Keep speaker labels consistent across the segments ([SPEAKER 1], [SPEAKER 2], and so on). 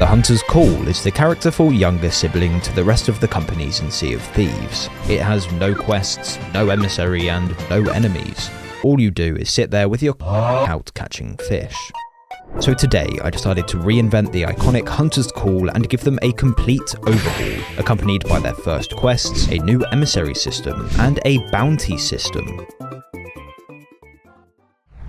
[SPEAKER 1] The Hunter's Call is the characterful younger sibling to the rest of the companies in Sea of Thieves. It has no quests, no emissary, and no enemies. All you do is sit there with your out catching fish. So today, I decided to reinvent the iconic Hunter's Call and give them a complete overhaul, accompanied by their first quests, a new emissary system, and a bounty system.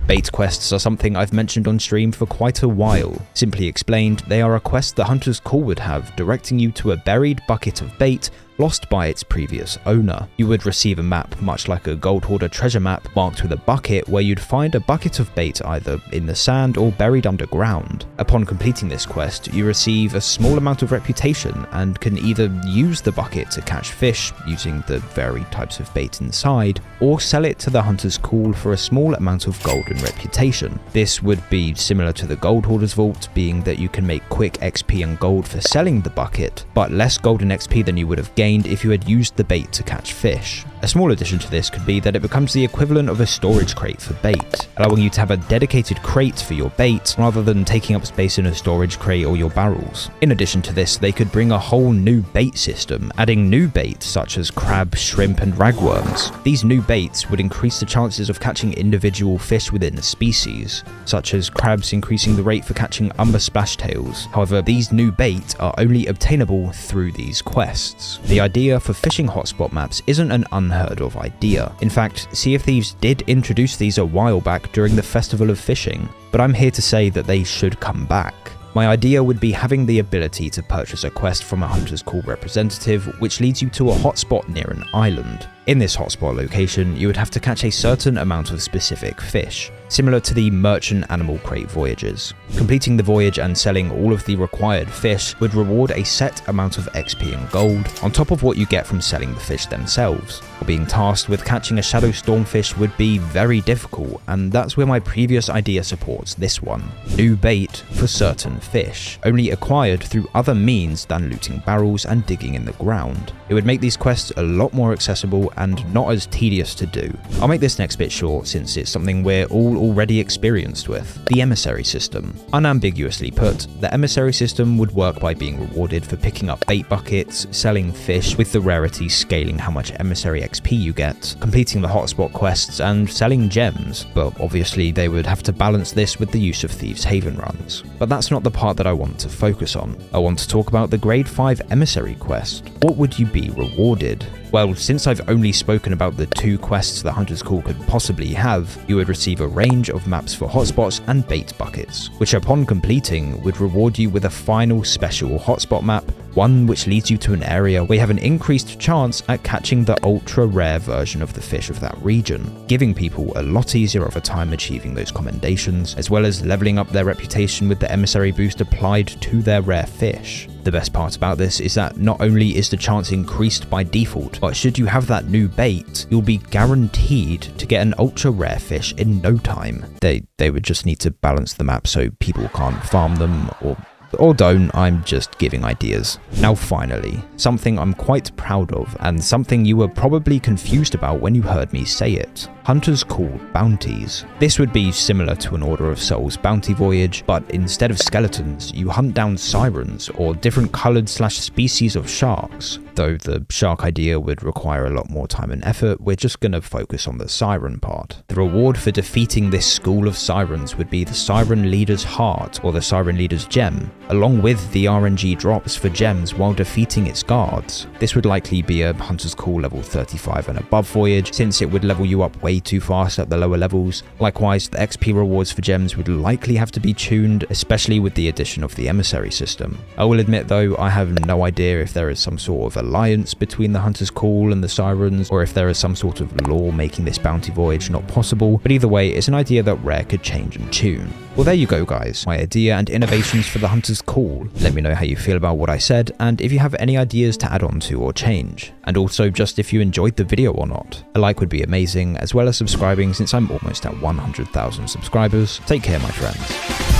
[SPEAKER 1] Bait quests are something I've mentioned on stream for quite a while. Simply explained, they are a quest the Hunter's Call would have, directing you to a buried bucket of bait lost by its previous owner. You would receive a map much like a gold hoarder treasure map marked with a bucket, where you'd find a bucket of bait either in the sand or buried underground. Upon completing this quest, you receive a small amount of reputation and can either use the bucket to catch fish using the varied types of bait inside, or sell it to the Hunter's Call for a small amount of gold and reputation. This would be similar to the gold hoarder's vault, being that you can make quick XP and gold for selling the bucket, but less gold and XP than you would have gained if you had used the bait to catch fish. A small addition to this could be that it becomes the equivalent of a storage crate for bait, allowing you to have a dedicated crate for your bait rather than taking up space in a storage crate or your barrels. In addition to this, they could bring a whole new bait system, adding new bait such as crab, shrimp, and ragworms. These new baits would increase the chances of catching individual fish within the species, such as crabs increasing the rate for catching umber splashtails. However, these new bait are only obtainable through these quests. The idea for fishing hotspot maps isn't an unheard of idea. In fact, Sea of Thieves did introduce these a while back during the Festival of Fishing, but I'm here to say that they should come back. My idea would be having the ability to purchase a quest from a Hunter's Call representative, which leads you to a hotspot near an island. In this hotspot location, you would have to catch a certain amount of specific fish, similar to the merchant animal crate voyages. Completing the voyage and selling all of the required fish would reward a set amount of XP and gold, on top of what you get from selling the fish themselves. Or being tasked with catching a shadow stormfish would be very difficult, and that's where my previous idea supports this one. New bait for certain fish, only acquired through other means than looting barrels and digging in the ground. It would make these quests a lot more accessible and not as tedious to do. I'll make this next bit short since it's something we're all already experienced with. The emissary system. Unambiguously put, the emissary system would work by being rewarded for picking up bait buckets, selling fish, with the rarity scaling how much emissary XP you get, completing the hotspot quests, and selling gems, but obviously they would have to balance this with the use of Thieves Haven runs. But that's not the part that I want to focus on. I want to talk about the grade 5 emissary quest. What would you be rewarded? Well, since I've only spoken about the 2 quests the Hunter's Call could possibly have, you would receive a range of maps for hotspots and bait buckets, which upon completing would reward you with a final special hotspot map, one which leads you to an area where you have an increased chance at catching the ultra rare version of the fish of that region, giving people a lot easier of a time achieving those commendations, as well as leveling up their reputation with the emissary boost applied to their rare fish. The best part about this is that not only is the chance increased by default, but should you have that new bait, you'll be guaranteed to get an ultra rare fish in no time. They would just need to balance the map so people can't farm them, or don't. I'm just giving ideas. Now finally, something I'm quite proud of, and something you were probably confused about when you heard me say it. Hunters Call bounties. This would be similar to an Order of Souls bounty voyage, but instead of skeletons, you hunt down sirens, or different coloured / species of sharks. Though the shark idea would require a lot more time and effort, we're just gonna focus on the siren part. The reward for defeating this school of sirens would be the Siren Leader's Heart, or the Siren Leader's Gem, along with the RNG drops for gems while defeating its guards. This would likely be a Hunter's Call level 35 and above voyage, since it would level you up way too fast at the lower levels. Likewise, the XP rewards for gems would likely have to be tuned, especially with the addition of the emissary system. I will admit though, I have no idea if there is some sort of alliance between the Hunter's Call and the Sirens, or if there is some sort of law making this bounty voyage not possible, but either way, it's an idea that Rare could change and tune. Well, there you go guys, my idea and innovations for the Hunter's Call. Let me know how you feel about what I said, and if you have any ideas to add on to or change. And also just if you enjoyed the video or not. A like would be amazing, as well as subscribing since I'm almost at 100,000 subscribers. Take care my friends.